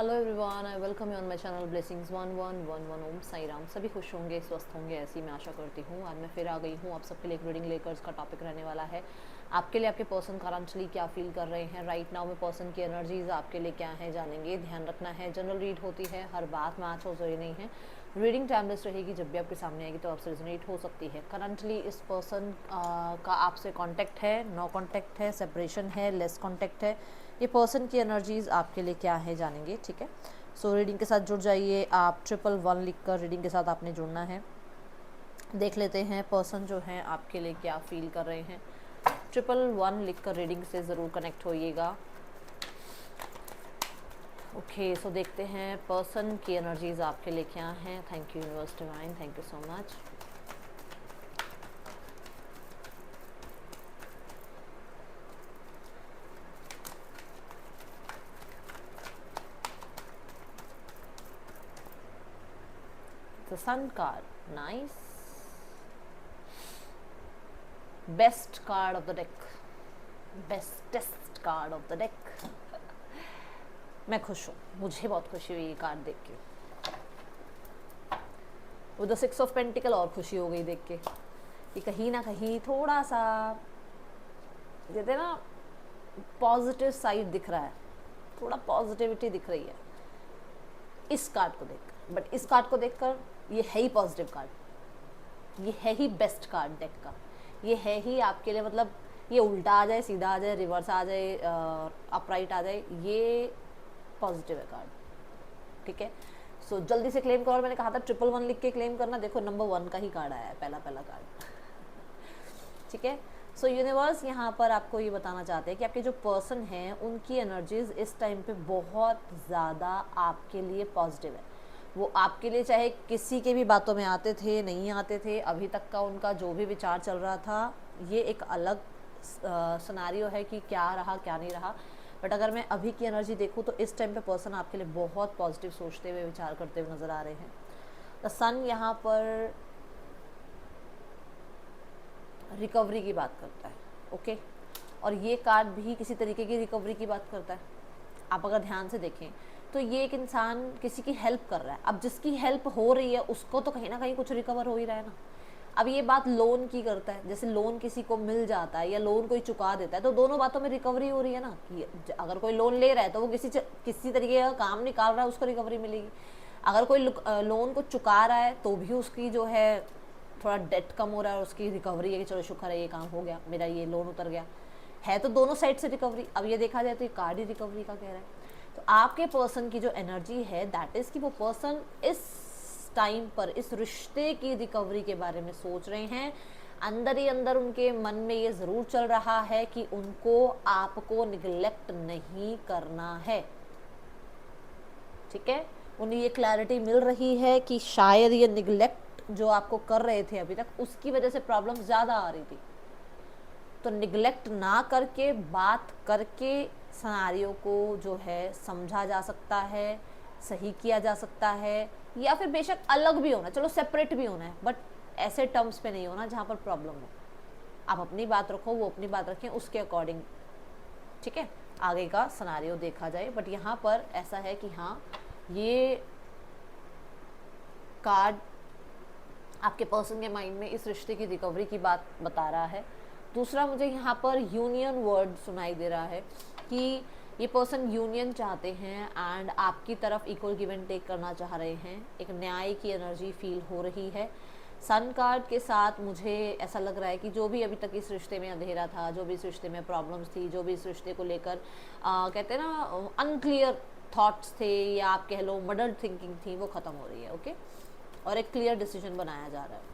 Hello everyone, I welcome you on my channel blessings 1111 ओम साई राम। सभी खुश होंगे, स्वस्थ होंगे, ऐसी मैं आशा करती हूँ। आज मैं फिर आ गई हूँ आप सबके लिए एक रीडिंग लेकर। इसका टॉपिक रहने वाला है आपके लिए आपके पर्सन करंटली क्या फील कर रहे हैं राइट नाउ में। पर्सन की एनर्जीज आपके लिए क्या है जानेंगे। ध्यान रखना है, जनरल रीड होती है, हर बात मैच हो जरूरी नहीं है। रीडिंग टाइमलेस रहेगी, जब भी आपके सामने आएगी तो आपसे रिजोनेट हो सकती है। करंटली इस पर्सन का आपसे कांटेक्ट है, नो कांटेक्ट है, सेपरेशन है, लेस कांटेक्ट है। ये पर्सन की एनर्जीज आपके लिए क्या है जानेंगे, ठीक है। सो रीडिंग के साथ जुड़ जाइए आप। 111 लिख कर रीडिंग के साथ आपने जुड़ना है। देख लेते हैं पर्सन जो है आपके लिए क्या फील कर रहे हैं। 111 लिख कर रीडिंग से ज़रूर कनेक्ट होइएगा। ओके, सो देखते हैं पर्सन की एनर्जीज आपके लिए क्या हैं। Thank you universe divine, thank you so much. The sun card, nice. Best card of the deck, bestest card of the deck. मैं खुश हूँ, मुझे बहुत खुशी हुई ये कार्ड देख के। वो द 6 ऑफ पेंटिकल और खुशी हो गई देख के कि कहीं ना कहीं थोड़ा सा कहते ना पॉजिटिव साइड दिख रहा है, थोड़ा पॉजिटिविटी दिख रही है इस कार्ड को देखकर। बट इस कार्ड को देखकर ये है ही पॉजिटिव कार्ड, ये है ही बेस्ट कार्ड डेक का। ये है ही आपके लिए, मतलब ये उल्टा आ जाए, सीधा आ जाए, रिवर्स आ जाए, अपराइट आ जाए, ये पॉजिटिव है कार्ड, ठीक है। सो जल्दी से क्लेम करो। और मैंने कहा था 111 लिख के क्लेम करना। देखो नंबर 1 का ही कार्ड आया है, पहला कार्ड, ठीक है। सो यूनिवर्स यहाँ पर आपको ये बताना चाहते हैं कि आपके जो पर्सन हैं उनकी एनर्जीज इस टाइम पे बहुत ज़्यादा आपके लिए पॉजिटिव है। वो आपके लिए चाहे किसी के भी बातों में आते थे, नहीं आते थे, अभी तक का उनका जो भी विचार चल रहा था, ये एक अलग सिनेरियो है कि क्या रहा क्या नहीं रहा। बट अगर मैं अभी की एनर्जी देखूँ तो इस टाइम पे पर्सन आपके लिए बहुत पॉजिटिव सोचते हुए, विचार करते हुए नज़र आ रहे हैं। द सन यहाँ पर रिकवरी की बात करता है, ओके। और ये कार्ड भी किसी तरीके की रिकवरी की बात करता है। आप अगर ध्यान से देखें तो ये एक इंसान किसी की हेल्प कर रहा है। अब जिसकी हेल्प हो रही है उसको तो कहीं ना कहीं कुछ रिकवर हो ही रहा है ना। अब ये बात लोन की करता है, जैसे लोन किसी को मिल जाता है या लोन कोई चुका देता है तो दोनों बातों में रिकवरी हो रही है ना। कि अगर कोई लोन ले रहा है तो वो किसी तरीके का काम निकाल रहा है, उसको रिकवरी मिलेगी। अगर कोई लोन को चुका रहा है तो भी उसकी जो है थोड़ा डेट कम हो रहा है, उसकी रिकवरी है कि चलो शुक्र है ये काम हो गया, मेरा ये लोन उतर गया है। तो दोनों साइड से रिकवरी। अब ये देखा जाए तो ये कार्ड ही रिकवरी का कह रहा है। तो आपके पर्सन की जो एनर्जी है दैट इज कि वो पर्सन इस टाइम पर इस रिश्ते की रिकवरी के बारे में सोच रहे हैं। अंदर ही अंदर उनके मन में ये ज़रूर चल रहा है कि उनको आपको निगलेक्ट नहीं करना है, ठीक है। उन्हें ये क्लैरिटी मिल रही है कि शायद ये निगलेक्ट जो आपको कर रहे थे अभी तक, उसकी वजह से प्रॉब्लम ज़्यादा आ रही थी। तो निगलेक्ट ना करके, बात करके सिनेरियो को जो है समझा जा सकता है, सही किया जा सकता है, या फिर बेशक अलग भी होना, चलो सेपरेट भी होना है, बट ऐसे टर्म्स पे नहीं होना जहाँ पर प्रॉब्लम हो। आप अपनी बात रखो, वो अपनी बात रखें, उसके अकॉर्डिंग, ठीक है, आगे का सिनेरियो देखा जाए। बट यहाँ पर ऐसा है कि हाँ, ये कार्ड आपके पर्सन के माइंड में इस रिश्ते की रिकवरी की बात बता रहा है। दूसरा, मुझे यहाँ पर यूनियन वर्ड सुनाई दे रहा है कि ये पर्सन यूनियन चाहते हैं एंड आपकी तरफ इक्वल गिव एंड टेक करना चाह रहे हैं। एक न्याय की एनर्जी फील हो रही है। सन कार्ड के साथ मुझे ऐसा लग रहा है कि जो भी अभी तक इस रिश्ते में अंधेरा था, जो भी इस रिश्ते में प्रॉब्लम्स थी, जो भी इस रिश्ते को लेकर कहते हैं ना अनक्लियर थॉट्स थे, या आप कह लो मडल्ड थिंकिंग थी, वो ख़त्म हो रही है, ओके। और एक क्लियर डिसीजन बनाया जा रहा है।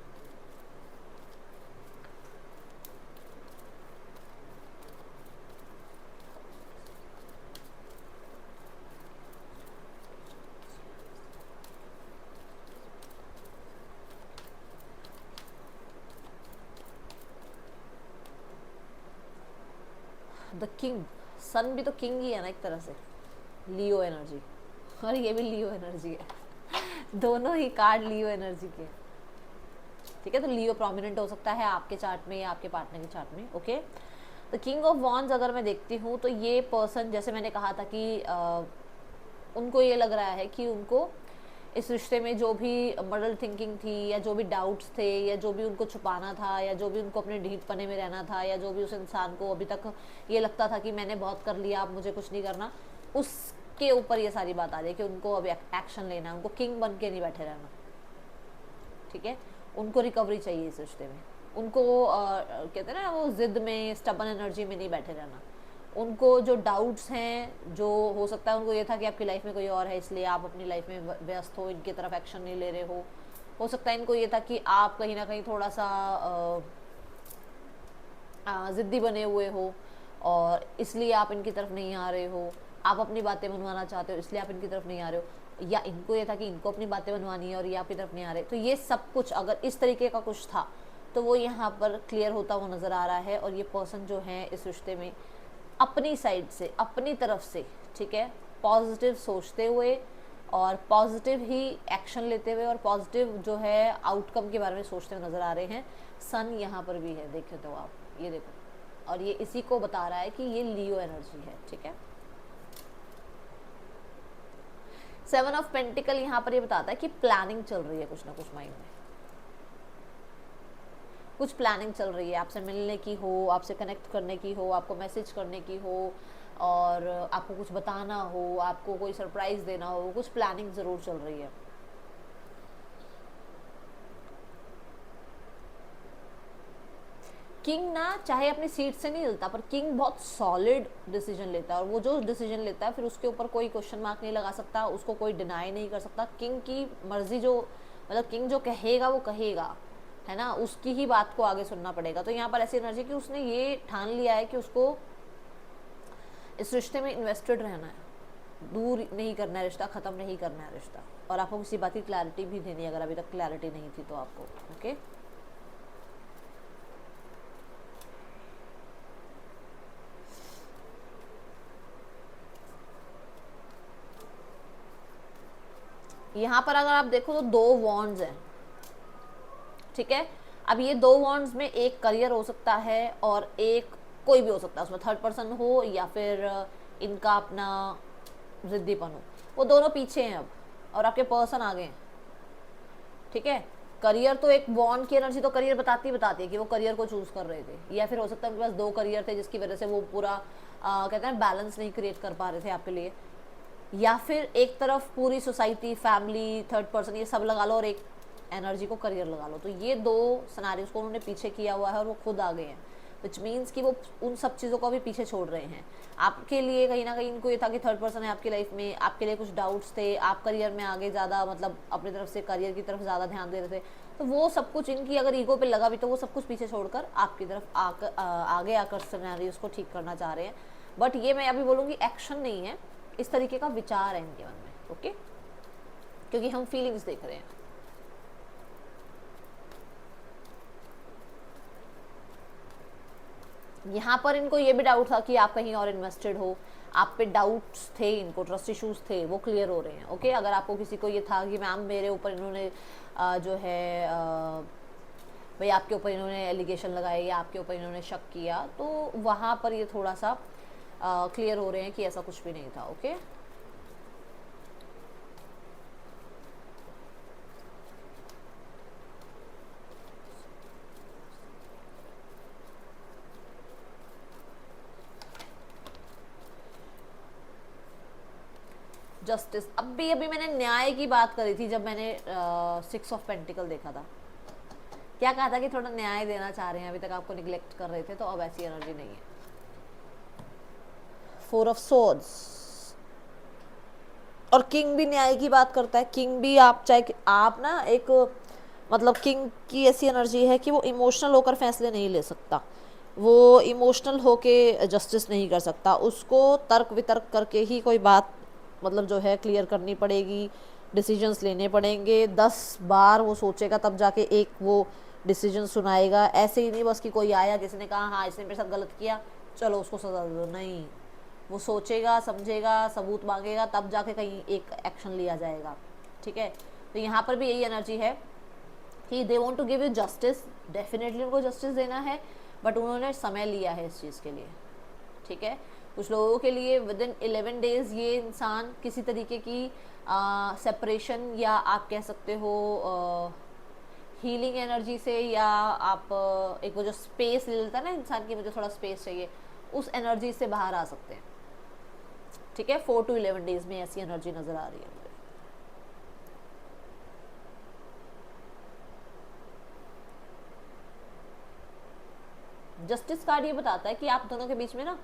द किंग, सन भी तो किंग ही है ना एक तरह से, लियो एनर्जी, और ये भी लियो एनर्जी है। दोनों ही कार्ड लियो एनर्जी के, ठीक है। तो लियो प्रोमिनेंट हो सकता है आपके चार्ट में या आपके पार्टनर के चार्ट में, ओके। तो किंग ऑफ वॉन्ड्स अगर मैं देखती हूँ तो ये पर्सन, जैसे मैंने कहा था कि उनको ये लग रहा है कि उनको इस रिश्ते में जो भी मॉडल थिंकिंग थी, या जो भी डाउट्स थे, या जो भी उनको छुपाना था, या जो भी उनको अपने ढीठपने में रहना था, या जो भी उस इंसान को अभी तक ये लगता था कि मैंने बहुत कर लिया, अब मुझे कुछ नहीं करना, उसके ऊपर ये सारी बात आ रही है कि उनको अब एक्शन लेना है, उनको किंग बन के नहीं बैठे रहना, ठीक है। उनको रिकवरी चाहिए इस रिश्ते में, उनको कहते हैं ना वो जिद में, स्टबन एनर्जी में नहीं बैठे रहना। उनको जो डाउट्स हैं, जो हो सकता है उनको ये था कि आपकी लाइफ में कोई और है इसलिए आप अपनी लाइफ में व्यस्त हो, इनकी तरफ एक्शन नहीं ले रहे हो सकता है इनको ये था कि आप कहीं ना कहीं थोड़ा सा ज़िद्दी बने हुए हो और इसलिए आप इनकी तरफ नहीं आ रहे हो, आप अपनी बातें मनवाना चाहते हो इसलिए आप इनकी तरफ नहीं आ रहे हो, या इनको ये था कि इनको अपनी बातें मनवानी है और ये आपकी तरफ नहीं आ रहे। तो ये सब कुछ अगर इस तरीके का कुछ था तो वो यहाँ पर क्लियर होता हुआ नज़र आ रहा है। और ये पर्सन जो है इस रिश्ते में अपनी साइड से, अपनी तरफ से, ठीक है, पॉजिटिव सोचते हुए और पॉजिटिव ही एक्शन लेते हुए और पॉजिटिव जो है आउटकम के बारे में सोचते हुए नज़र आ रहे हैं। सन यहाँ पर भी है, देखे तो आप, ये देखो, और ये इसी को बता रहा है कि ये लियो एनर्जी है, ठीक है। 7 ऑफ पेंटिकल यहाँ पर ये बताता है कि प्लानिंग चल रही है कुछ ना कुछ माइंड में, कुछ प्लानिंग चल रही है, आपसे मिलने की हो, आपसे कनेक्ट करने की हो, आपको मैसेज करने की हो, और आपको कुछ बताना हो, आपको कोई सरप्राइज़ देना हो, कुछ प्लानिंग ज़रूर चल रही है। किंग ना चाहे अपनी सीट से नहीं हिलता, पर किंग बहुत सॉलिड डिसीजन लेता है, और वो जो डिसीजन लेता है फिर उसके ऊपर कोई क्वेश्चन मार्क नहीं लगा सकता, उसको कोई डिनाई नहीं कर सकता। किंग की मर्जी जो, मतलब किंग जो कहेगा वो कहेगा, है ना, उसकी ही बात को आगे सुनना पड़ेगा। तो यहाँ पर ऐसी एनर्जी कि उसने ये ठान लिया है कि उसको इस रिश्ते में इन्वेस्टेड रहना है, दूर नहीं करना है रिश्ता, ख़त्म नहीं करना है रिश्ता, और आपको किसी बात की क्लैरिटी भी देनी है अगर अभी तक क्लैरिटी नहीं थी तो आपको, ओके। यहाँ पर अगर आप देखो तो 2 वॉन्ड्स हैं, ठीक है। अब ये 2 वॉन्ड्स में एक करियर हो सकता है और एक कोई भी हो सकता है, उसमें थर्ड पर्सन हो या फिर इनका अपना जिद्दीपन हो, वो दोनों पीछे हैं अब और आपके पर्सन आगे हैं, ठीक है। करियर तो एक बॉन्ड की एनर्जी तो करियर बताती है कि वो करियर को चूज कर रहे थे, या फिर हो सकता है उनके पास 2 करियर थे जिसकी वजह से वो पूरा कहते हैं बैलेंस नहीं क्रिएट कर पा रहे थे आपके लिए, या फिर एक तरफ पूरी सोसाइटी, फैमिली, थर्ड पर्सन, ये सब लगा लो और एक एनर्जी को करियर लगा लो। तो ये 2 सिनेरियोस को उन्होंने पीछे किया हुआ है और वो खुद आ गए हैं, विच मीन्स कि वो उन सब चीज़ों को भी पीछे छोड़ रहे हैं। आपके लिए कहीं ना कहीं इनको ये था कि थर्ड पर्सन है आपकी लाइफ में, आपके लिए कुछ डाउट्स थे, आप करियर में आगे ज़्यादा, मतलब अपनी तरफ से करियर की तरफ ज़्यादा ध्यान दे रहे थे, तो वो सब कुछ इनकी अगर ईगो पे लगा भी तो वो सब कुछ पीछे छोड़कर आपकी तरफ आगे आकर सिनेरियोस को ठीक करना चाह रहे हैं। बट ये मैं अभी बोलूँगी एक्शन नहीं है, इस तरीके का विचार है इनके मन में, ओके, क्योंकि हम फीलिंग्स देख रहे हैं। यहाँ पर इनको ये भी डाउट था कि आप कहीं और इन्वेस्टेड हो, आप पे डाउट्स थे, इनको ट्रस्ट इश्यूज थे, वो क्लियर हो रहे हैं, ओके। अगर आपको किसी को ये था कि मैम मेरे ऊपर इन्होंने जो है भाई आपके ऊपर इन्होंने एलिगेशन लगाए या आपके ऊपर इन्होंने शक किया, तो वहाँ पर ये थोड़ा सा क्लियर हो रहे हैं कि ऐसा कुछ भी नहीं था, ओके। जस्टिस, अभी मैंने न्याय की बात करी थी जब मैंने 6 ऑफ पेंटिकल देखा था, क्या कहा था कि थोड़ा न्याय देना चाह रहे हैं, अभी तक आपको निगलेक्ट कर रहे थे, तो अब ऐसी एनर्जी नहीं है। 4 ऑफ सोर्ड्स, और किंग भी न्याय की बात करता है। किंग भी आप चाहे आप ना एक, मतलब किंग की ऐसी एनर्जी है कि वो इमोशनल होकर फैसले नहीं ले सकता, वो इमोशनल होके जस्टिस नहीं कर सकता, उसको तर्क वितर्क करके ही कोई बात मतलब जो है क्लियर करनी पड़ेगी, डिसीजंस लेने पड़ेंगे, 10 बार वो सोचेगा तब जाके एक वो डिसीजन सुनाएगा। ऐसे ही नहीं बस कि कोई आया, किसी ने कहा हाँ इसने मेरे साथ गलत किया चलो उसको सजा दे दो, नहीं, वो सोचेगा, समझेगा, सबूत मांगेगा, तब जाके कहीं एक एक्शन लिया जाएगा, ठीक है। तो यहाँ पर भी यही एनर्जी है कि they want to give you justice, definitely उनको जस्टिस देना है, बट उन्होंने समय लिया है इस चीज़ के लिए, ठीक है। कुछ लोगों के लिए विद इन 11 डेज ये इंसान किसी तरीके की सेपरेशन या आप कह सकते हो हीलिंग एनर्जी से, या आप एक वो जो स्पेस ले लेता है ना इंसान की, मुझे थोड़ा स्पेस चाहिए, उस एनर्जी से बाहर आ सकते हैं। ठीक है, 4 to 11 डेज में ऐसी एनर्जी नजर आ रही है मुझे। जस्टिस कार्ड ये बताता है कि आप दोनों के बीच में ना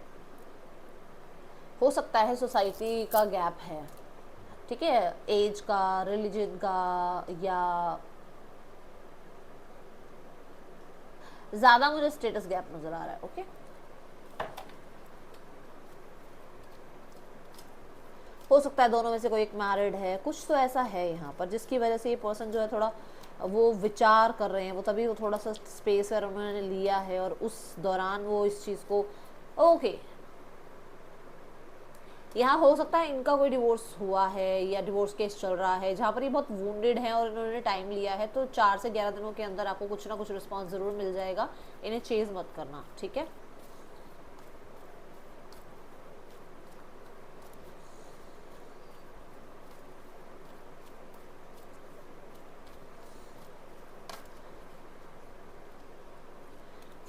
हो सकता है सोसाइटी का गैप है, ठीक है, एज का, रिलीजन का, या ज्यादा मुझे स्टेटस गैप नजर आ रहा है। ओके, हो सकता है दोनों में से कोई एक मैरिड है, कुछ तो ऐसा है यहाँ पर जिसकी वजह से ये पर्सन जो है थोड़ा वो विचार कर रहे हैं, वो तभी वो थोड़ा सा स्पेस है उन्होंने लिया है, और उस दौरान वो इस चीज़ को ओके यहाँ हो सकता है इनका कोई डिवोर्स हुआ है या डिवोर्स केस चल रहा है जहाँ पर ये बहुत वुंडेड है और इन्होंने टाइम लिया है, तो 4 से 11 दिनों के अंदर आपको कुछ ना कुछ रिस्पॉन्स ज़रूर मिल जाएगा। इन्हें चेज मत करना, ठीक है।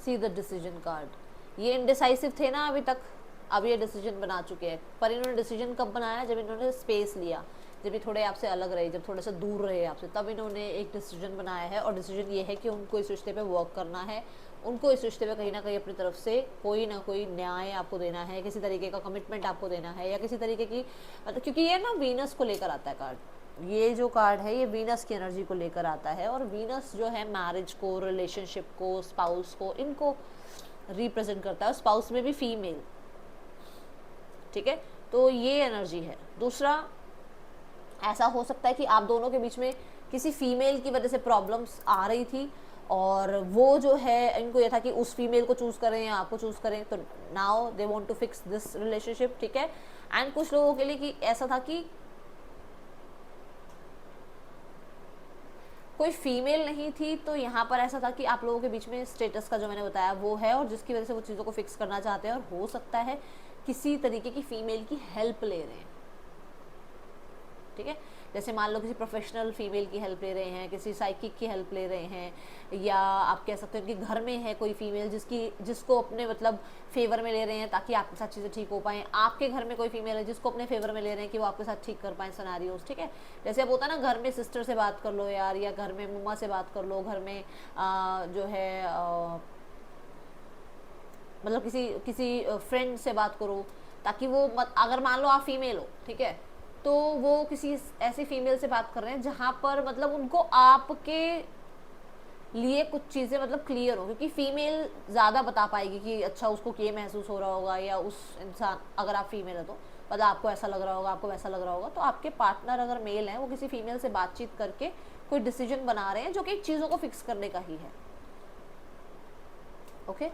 सी द डिसीजन कार्ड, ये इनडिसाइसिव थे ना अभी तक, अब ये डिसीजन बना चुके हैं, पर इन्होंने डिसीजन कब बनाया, जब इन्होंने स्पेस लिया, जब ये थोड़े आपसे अलग रहे, जब थोड़े से दूर रहे आपसे, तब इन्होंने एक डिसीजन बनाया है। और डिसीजन ये है कि उनको इस रिश्ते पे वर्क करना है, उनको इस रिश्ते पे कहीं ना कहीं अपनी तरफ से कोई ना कोई न्याय आपको देना है, किसी तरीके का कमिटमेंट आपको देना है, या किसी तरीके की मतलब, क्योंकि ये ना वीनस को लेकर आता है कार्ड, ये जो कार्ड है ये वीनस की एनर्जी को लेकर आता है, और वीनस जो है मैरिज को, रिलेशनशिप को, स्पाउस को, इनको रिप्रेजेंट करता है, स्पाउस में भी फीमेल, ठीक है। तो ये एनर्जी है। दूसरा, ऐसा हो सकता है कि आप दोनों के बीच में किसी फीमेल की वजह से प्रॉब्लम्स आ रही थी, और वो जो है इनको ये था कि उस फीमेल को चूज करें या आपको चूज करें, तो now they want to fix this relationship, ठीक है। एंड कुछ लोगों के लिए कि ऐसा था कि कोई फीमेल नहीं थी, तो यहाँ पर ऐसा था कि आप लोगों के बीच में स्टेटस का जो मैंने बताया वो है, और जिसकी वजह से वो चीज़ों को फिक्स करना चाहते हैं, और हो सकता है किसी तरीके की फीमेल की हेल्प ले रहे हैं, ठीक है। जैसे मान लो किसी प्रोफेशनल फीमेल की हेल्प ले रहे हैं, किसी साइकिक की हेल्प ले रहे हैं, या आप कह सकते हो कि घर में है कोई फीमेल जिसको अपने मतलब फेवर में ले रहे हैं ताकि आपके साथ चीज़ें ठीक हो पाएँ, आपके घर में कोई फीमेल है जिसको अपने फेवर में ले रहे हैं कि वो आपके साथ ठीक कर पाएँ सिनेरियोस, ठीक है। जैसे अब होता है ना, घर में सिस्टर से बात कर लो यार, या घर में मम्मा से बात कर लो, घर में जो है मतलब किसी किसी फ्रेंड से बात करो, ताकि वो अगर मान लो आप फीमेल हो, ठीक है, तो वो किसी ऐसी फीमेल से बात कर रहे हैं जहाँ पर मतलब उनको आपके लिए कुछ चीज़ें मतलब क्लियर हो, क्योंकि फीमेल ज़्यादा बता पाएगी कि अच्छा उसको ये महसूस हो रहा होगा, या उस इंसान, अगर आप फीमेल है तो मतलब आपको ऐसा लग रहा होगा, आपको वैसा लग रहा होगा, तो आपके पार्टनर अगर मेल हैं वो किसी फीमेल से बातचीत करके कोई डिसीजन बना रहे हैं जो कि चीज़ों को फिक्स करने का ही है। ओके,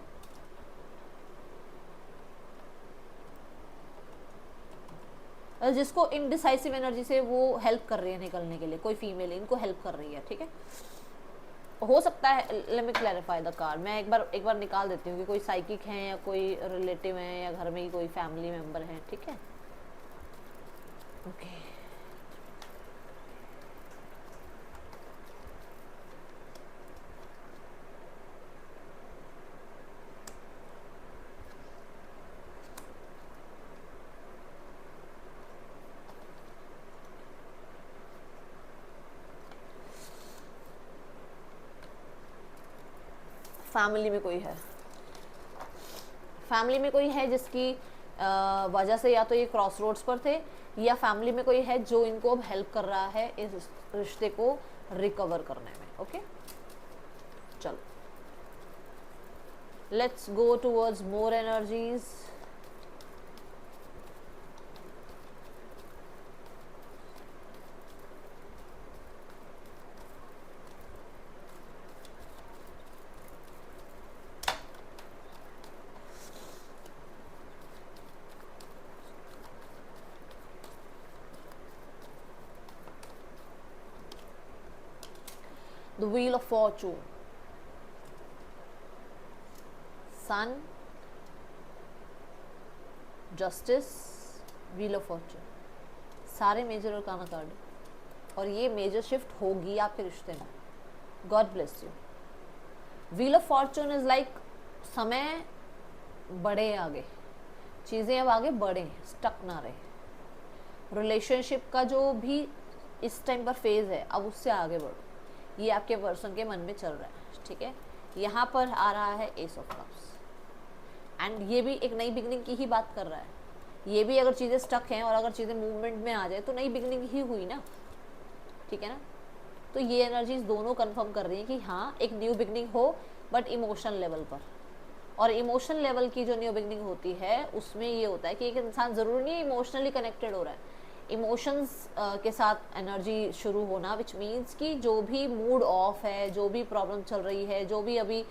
जिसको इनडिसाइसिव एनर्जी से वो हेल्प कर रही है निकलने के लिए, कोई फीमेल इनको हेल्प कर रही है, ठीक है। हो सकता है, let me clarify the card, मैं एक बार निकाल देती हूँ कि कोई साइकिक है या कोई रिलेटिव है या घर में ही कोई फैमिली मेम्बर है, ठीक है। ओके, फैमिली में कोई है, फैमिली में कोई है जिसकी वजह से या तो ये क्रॉस रोड्स पर थे, या फैमिली में कोई है जो इनको अब हेल्प कर रहा है इस रिश्ते को रिकवर करने में। ओके, चलो let's go towards more energies. The Wheel of Fortune, Sun, justice, wheel of Fortune, सारे मेजर और काना कार्ड, और ये मेजर शिफ्ट होगी आपके रिश्ते में। God bless you. Wheel of Fortune is like समय बढ़े आगे, चीज़ें अब आगे बढ़े, स्टक ना रहे। रिलेशनशिप का जो भी इस टाइम पर फेज़ है अब उससे आगे बढ़ो, ये आपके पर्सन के मन में चल रहा है, ठीक है। यहाँ पर आ रहा है एस ऑफ कप्स, एंड ये भी एक नई बिगनिंग की ही बात कर रहा है। ये भी अगर चीज़ें स्टक हैं और अगर चीज़ें मूवमेंट में आ जाए तो नई बिगनिंग ही हुई ना, ठीक है ना। तो ये एनर्जीज दोनों कंफर्म कर रही हैं कि हाँ एक न्यू बिगनिंग हो, बट इमोशनल लेवल पर। और इमोशनल लेवल की जो न्यू बिगनिंग होती है उसमें ये होता है कि एक इंसान ज़रूरी नहीं इमोशनली कनेक्टेड हो रहा है, इमोशंस के साथ एनर्जी शुरू होना, विच मीन्स कि जो भी मूड ऑफ है, जो भी प्रॉब्लम चल रही है, जो भी अभी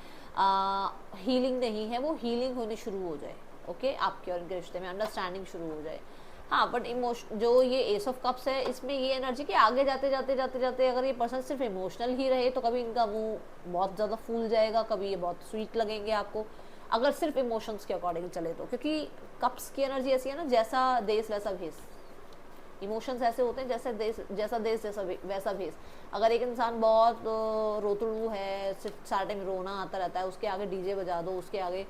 हीलिंग नहीं है, वो हीलिंग होनी शुरू हो जाए, ओके। आपके और इनके रिश्ते में अंडरस्टैंडिंग शुरू हो जाए। हाँ, बट इमोशन जो ये एस ऑफ कप्स है, इसमें ये एनर्जी कि आगे जाते जाते जाते जाते अगर ये पर्सन सिर्फ इमोशनल ही रहे तो कभी इनका मुंह बहुत ज़्यादा फूल जाएगा, कभी ये बहुत स्वीट लगेंगे आपको, अगर सिर्फ इमोशंस के अकॉर्डिंग चले तो। क्योंकि कप्स की एनर्जी ऐसी है ना, जैसा देश वैसा भेस। इमोशंस ऐसे होते हैं जैसा देश वैसा भेस। अगर एक इंसान बहुत रोतड़ू है, सिर्फ सारा टाइम रोना आता रहता है, उसके आगे डीजे बजा दो, उसके आगे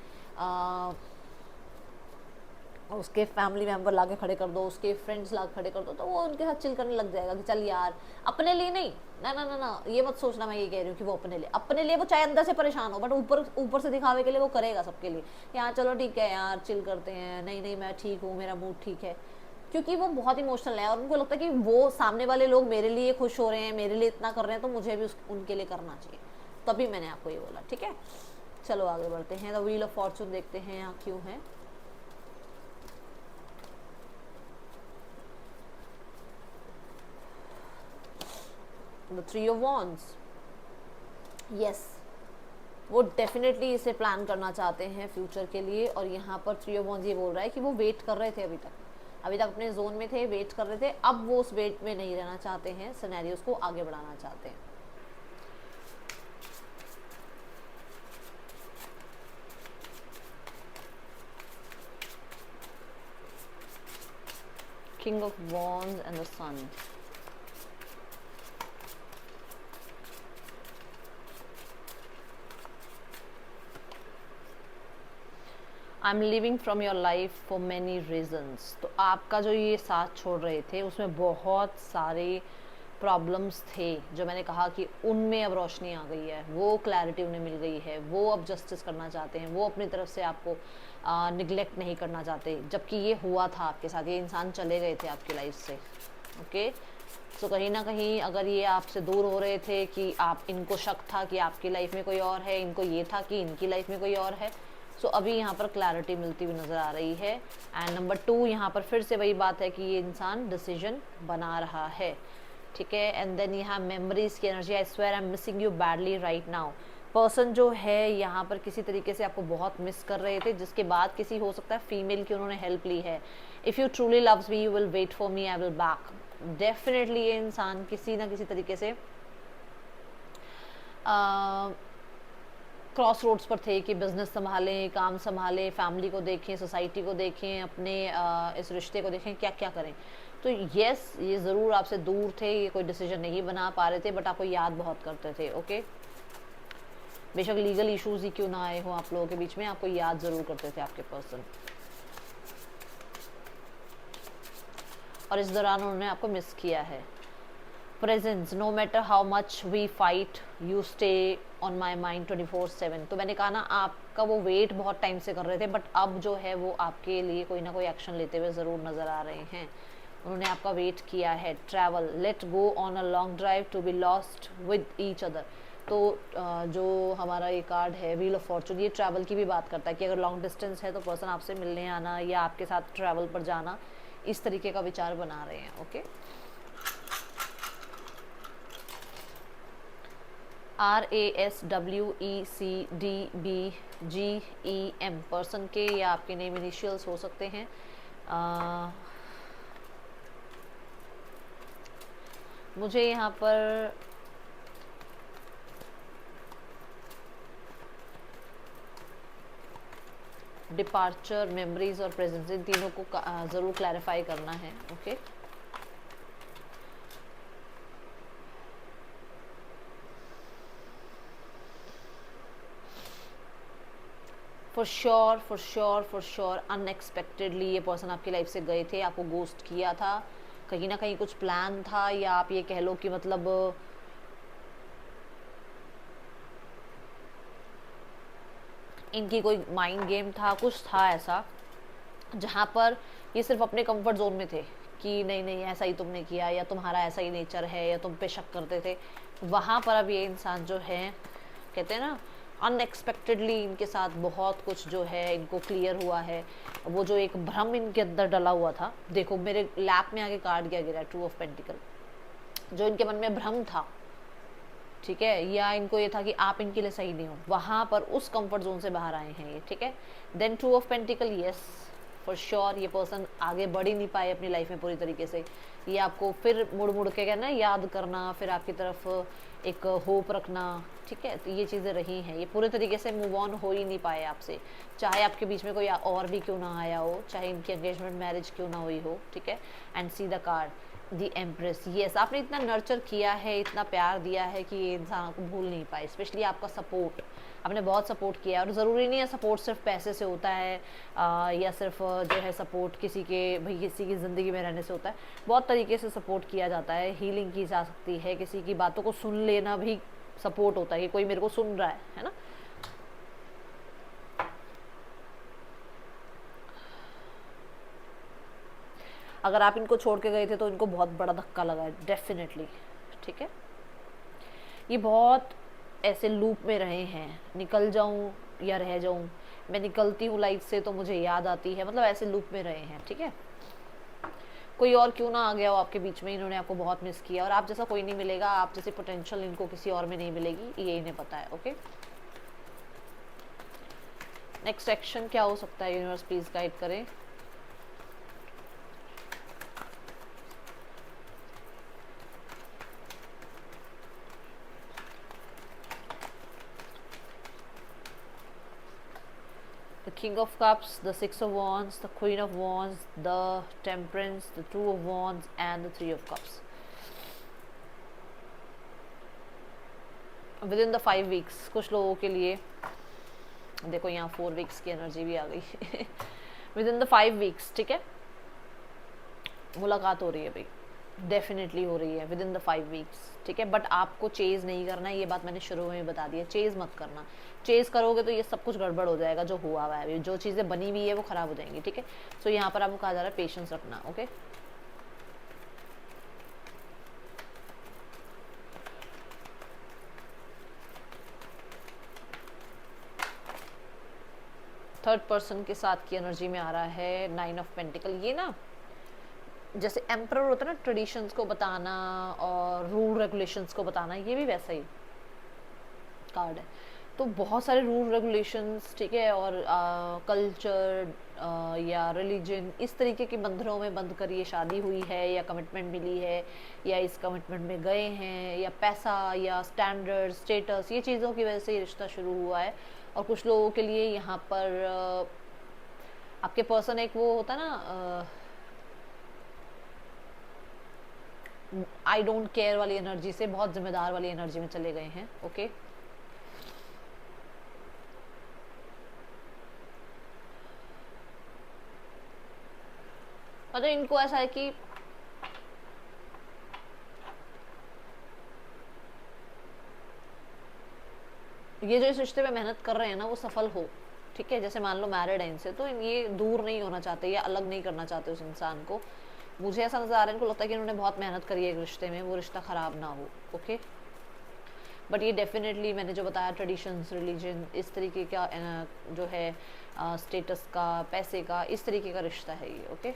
उसके फैमिली मेम्बर ला के खड़े कर दो, उसके फ्रेंड्स ला के खड़े कर दो, तो वो उनके साथ चिल करने लग जाएगा कि चल यार अपने लिए नहीं, ना ना ना ना, ये मत सोचना मैं ये कह रही हूँ कि वो अपने लिए वो चाहे अंदर से परेशान हो, बट ऊपर से दिखावे के लिए वो करेगा सबके लिए, यार चलो ठीक है यार चिल करते हैं, नहीं नहीं मैं ठीक हूँ, मेरा मूड ठीक है। क्योंकि वो बहुत इमोशनल है और उनको लगता है कि वो सामने वाले लोग मेरे लिए खुश हो रहे हैं, मेरे लिए इतना कर रहे हैं, तो मुझे भी उनके लिए करना चाहिए। तभी मैंने आपको ये बोला, ठीक है। चलो आगे बढ़ते हैं। द व्हील ऑफ फॉर्चून देखते हैं यहाँ क्यों है। The three of wands, yes वो डेफिनेटली इसे प्लान करना चाहते हैं फ्यूचर के लिए। और यहाँ पर थ्री ऑफ वॉन्ड्स ये बोल रहा है कि वो वेट कर रहे थे, अभी तक अपने जोन में थे, वेट कर रहे थे, अब वो उस वेट में नहीं रहना चाहते हैं, सिनेरियोस को आगे बढ़ाना चाहते हैं। King of wands and the sun, I am living from your life for many reasons. तो आपका जो ये साथ छोड़ रहे थे उसमें बहुत सारे प्रॉब्लम्स थे, जो मैंने कहा कि उनमें अब रोशनी आ गई है, वो क्लैरिटी उन्हें मिल गई है, वो अब जस्टिस करना चाहते हैं, वो अपनी तरफ से आपको निगलेक्ट नहीं करना चाहते। जबकि ये हुआ था आपके साथ, ये इंसान चले गए थे आपकी लाइफ से, ओके। तो कहीं ना कहीं अगर ये आपसे दूर हो रहे थे कि आप इनको शक था कि आपकी लाइफ में कोई और है, इनको ये था कि इनकी लाइफ में कोई और है, सो अभी यहाँ पर क्लैरिटी मिलती हुई नज़र आ रही है। एंड नंबर 2 यहाँ पर फिर से वही बात है कि ये इंसान डिसीजन बना रहा है, ठीक है। एंड देन यहाँ मेमोरीज की energy, I swear I am missing you badly right now. Person जो है यहाँ पर किसी तरीके से आपको बहुत मिस कर रहे थे, जिसके बाद किसी हो सकता है फीमेल की उन्होंने हेल्प ली है। If you truly loves me you will wait for me, I will back. Definitely ये इंसान किसी ना किसी तरीके से क्रॉस रोड्स पर थे कि बिजनेस संभालें, काम संभालें, फैमिली को देखें, सोसाइटी को देखें, अपने इस रिश्ते को देखें, क्या क्या करें। तो यस ये ज़रूर आपसे दूर थे, ये कोई डिसीजन नहीं बना पा रहे थे, बट आपको याद बहुत करते थे, ओके। बेशक लीगल इश्यूज ही क्यों ना आए हो आप लोगों के बीच में, आपको याद ज़रूर करते थे आपके पर्सन, और इस दौरान उन्होंने आपको मिस किया है। Presence, no matter how much we fight you stay on my mind 24/7। तो मैंने कहा ना आपका वो वेट बहुत टाइम से कर रहे थे, बट अब जो है वो आपके लिए कोई ना कोई एक्शन लेते हुए ज़रूर नज़र आ रहे हैं। उन्होंने आपका वेट किया है। Travel, let go on a long drive to be lost with each other. तो जो हमारा ये कार्ड है व्हील ऑफ फॉर्चून, ये ट्रैवल की भी बात करता है कि अगर लॉन्ग डिस्टेंस है तो पर्सन आपसे मिलने आना या आपके साथ ट्रैवल पर जाना, इस तरीके का विचार बना रहे हैं, ओके। RASWECDBGEM पर्सन के या आपके नेम इनिशियल्स हो सकते हैं। मुझे यहाँ पर डिपार्चर, मेमोरीज और प्रेजेंस, इन तीनों को ज़रूर क्लैरिफाई करना है। Okay for sure for sure for sure unexpectedly ये पर्सन आपकी लाइफ से गए थे, आपको गोस्ट किया था, कहीं ना कहीं कुछ प्लान था, या आप ये कह लो कि मतलब इनकी कोई माइंड गेम था, कुछ था ऐसा जहाँ पर ये सिर्फ अपने कंफर्ट जोन में थे कि नहीं नहीं ऐसा ही तुमने किया, या तुम्हारा ऐसा ही नेचर है, या तुम पे शक करते थे। वहाँ पर अब ये इंसान जो है, कहते हैं ना अनएक्सपेक्टेडली इनके साथ बहुत कुछ जो है इनको क्लियर हुआ है। वो जो एक भ्रम इनके अंदर डला हुआ था, देखो मेरे लैप में आगे कार्ड क्या गिरा है, टू ऑफ पेंटिकल, जो इनके मन में भ्रम था, ठीक है, या इनको ये था कि आप इनके लिए सही नहीं हो, वहाँ पर उस कंफर्ट जोन से बाहर आए हैं ये, ठीक है। Then two of pentacle, yes for sure ये पर्सन आगे बढ़ ही नहीं पाए अपनी लाइफ में पूरी तरीके से, ये आपको फिर मुड़ मुड़ के कहना याद करना, फिर आपकी तरफ एक होप रखना, ठीक है। तो ये चीज़ें रही हैं, ये पूरे तरीके से मूव ऑन हो ही नहीं पाए आपसे, चाहे आपके बीच में कोई और भी क्यों ना आया हो, चाहे इनकी एंगेजमेंट मैरिज क्यों ना हुई हो, ठीक है। And see the card the empress, yes आपने इतना नर्चर किया है, इतना प्यार दिया है कि ये इंसान को भूल नहीं पाए, स्पेशली आपका सपोर्ट, आपने बहुत सपोर्ट किया है। और ज़रूरी नहीं है सपोर्ट सिर्फ पैसे से होता है या सिर्फ जो है सपोर्ट किसी के भाई किसी की ज़िंदगी में रहने से होता है, बहुत तरीके से सपोर्ट किया जाता है, हीलिंग की जा सकती है, किसी की बातों को सुन लेना भी सपोर्ट होता है कि कोई मेरे को सुन रहा है ना। अगर आप इनको छोड़ के गए थे तो इनको बहुत बड़ा धक्का लगा है डेफिनेटली, ठीक है। ये बहुत ऐसे लूप में रहे हैं, निकल जाऊं या रह जाऊं, मैं निकलती हूँ लाइफ से तो मुझे याद आती है, मतलब ऐसे लूप में रहे हैं, ठीक है। कोई और क्यों ना आ गया हो आपके बीच में, इन्होंने आपको बहुत मिस किया, और आप जैसा कोई नहीं मिलेगा, आप जैसी पोटेंशियल इनको किसी और में नहीं मिलेगी, ये इन्हें पता है। ओके नेक्स्ट एक्शन क्या हो सकता है, यूनिवर्स प्लीज गाइड करें। The King of Cups, the Six of Wands, the Queen of Wands, the Temperance, the Two of Wands and the Three of Cups. Within the 5 weeks, कुछ लोगों के लिए देखो यहाँ 4 weeks की एनर्जी भी आ गई Within the 5 weeks, ठीक है, मुलाकात हो रही है भाई, डेफिनेटली हो रही है विदिन द 5 वीक्स, ठीक है। बट आपको चेज़ नहीं करना है, ये बात मैंने शुरू में बता दी है, चेज़ मत करना, चेज़ करोगे तो ये सब कुछ गड़बड़ हो जाएगा, जो हुआ हुआ है, जो चीज़ें बनी हुई है वो ख़राब हो जाएंगी, ठीक है। सो यहाँ पर आपको कहा जा रहा है पेशेंस रखना। ओके थर्ड पर्सन के साथ की एनर्जी में आ रहा है 9 ऑफ पेंटिकल। ये ना जैसे एम्परर होता है ना, ट्रेडिशंस को बताना और रूल रेगुलेशंस को बताना, ये भी वैसा ही कार्ड है। तो बहुत सारे रूल रेगुलेशंस, ठीक है, और कल्चर या रिलीजन, इस तरीके के बंधनों में बंध कर ये शादी हुई है, या कमिटमेंट मिली है, या इस कमिटमेंट में गए हैं, या पैसा या स्टैंडर्ड स्टेटस, ये चीज़ों की वजह से ये रिश्ता शुरू हुआ है। और कुछ लोगों के लिए यहाँ पर आपके पर्सन एक वो होता है ना आई डोंट केयर वाली एनर्जी से बहुत जिम्मेदार वाली एनर्जी में चले गए हैं। ओके मतलब इनको ऐसा है कि ये जो इस रिश्ते पे मेहनत कर रहे हैं ना वो सफल हो, ठीक है। जैसे मान लो मैरिड है इनसे, तो ये दूर नहीं होना चाहते या अलग नहीं करना चाहते उस इंसान को, मुझे ऐसा नजर आ रहा है, इनको लगता है कि इन्होंने बहुत मेहनत करी है एक रिश्ते में, वो रिश्ता ख़राब ना हो। ओके बट ये डेफिनेटली मैंने जो बताया ट्रेडिशंस, रिलीजन, इस तरीके का जो है स्टेटस का, पैसे का, इस तरीके का रिश्ता है ये। ओके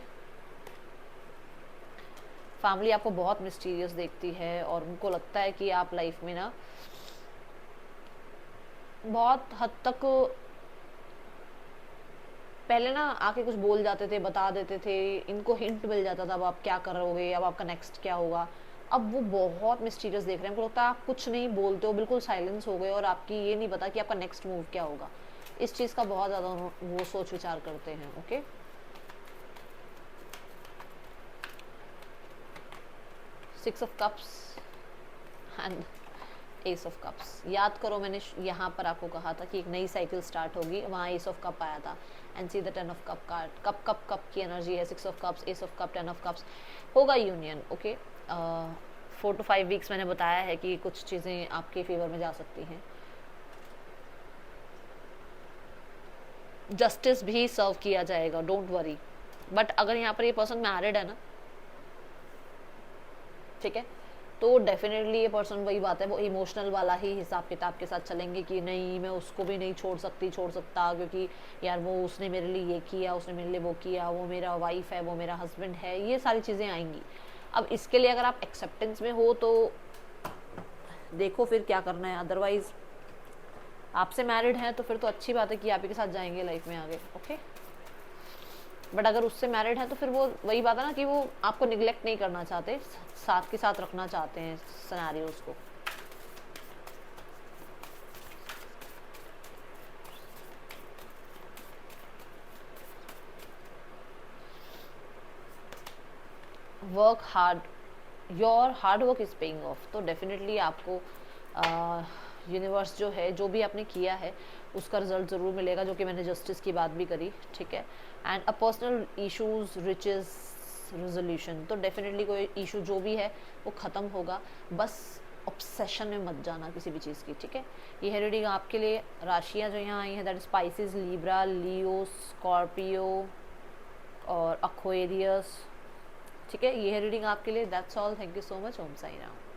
फैमिली आपको बहुत मिस्टीरियस देखती है और उनको लगता है कि आप लाइफ में ना बहुत हद तक पहले ना आके कुछ बोल जाते थे, बता देते थे, इनको हिंट मिल जाता था अब आप क्या करोगे, अब आपका नेक्स्ट क्या होगा। अब वो बहुत मिस्टीरियस देख रहे हैं, हमको लगता है आप कुछ नहीं बोलते हो, बिल्कुल साइलेंस हो गए और आपकी ये नहीं पता कि आपका नेक्स्ट मूव क्या होगा। इस चीज़ का बहुत ज़्यादा वो सोच विचार करते हैं। Okay, six of cups and S of cups. याद करो मैंने यहाँ पर आपको कहा था कि एक नई साइकिल स्टार्ट होगी, वहाँ एस ऑफ कप आया था। And see the ten of cup card, cup cup cup की एनर्जी है, six of cups, S of cup, ten of cups, होगा यूनियन। ओके, 4 to 5 वीक्स मैंने बताया है कि कुछ चीज़ें आपके फेवर में जा सकती हैं। जस्टिस भी सर्व किया जाएगा, डोंट वरी। बट अगर यहाँ पर ये पर्सन मैरिड है ना, ठीक है, तो डेफिनेटली ये पर्सन, वही बात है, वो इमोशनल वाला ही हिसाब किताब के साथ चलेंगे कि नहीं मैं उसको भी नहीं छोड़ सकता, क्योंकि यार वो उसने मेरे लिए ये किया, उसने मेरे लिए वो किया, वो मेरा वाइफ है, वो मेरा हस्बैंड है, ये सारी चीज़ें आएंगी। अब इसके लिए अगर आप एक्सेप्टेंस में हो तो देखो फिर क्या करना है, अदरवाइज आपसे मैरिड हैं तो फिर तो अच्छी बात है कि आप ही के साथ जाएंगे लाइफ में आगे। ओके, बट अगर उससे मैरिड है तो फिर वो वही बात है ना कि वो आपको निगलेक्ट नहीं करना चाहते, साथ के साथ रखना चाहते हैं सिनेरियोस को। Work hard, your hard work is paying off. तो डेफिनेटली आपको यूनिवर्स जो है, जो भी आपने किया है उसका रिजल्ट ज़रूर मिलेगा, जो कि मैंने जस्टिस की बात भी करी, ठीक है। And a personal issues riches resolution, तो डेफिनेटली कोई इशू जो भी है वो ख़त्म होगा, बस ऑब्सेशन में मत जाना किसी भी चीज़ की, ठीक है। ये है रीडिंग आपके लिए। राशियाँ जो यहाँ आई हैं that Pisces, Libra, Leo, Scorpio और अक्वेरियस, ठीक है। ये है रीडिंग आपके लिए। That's all, thank you so much. Om Sai Ram.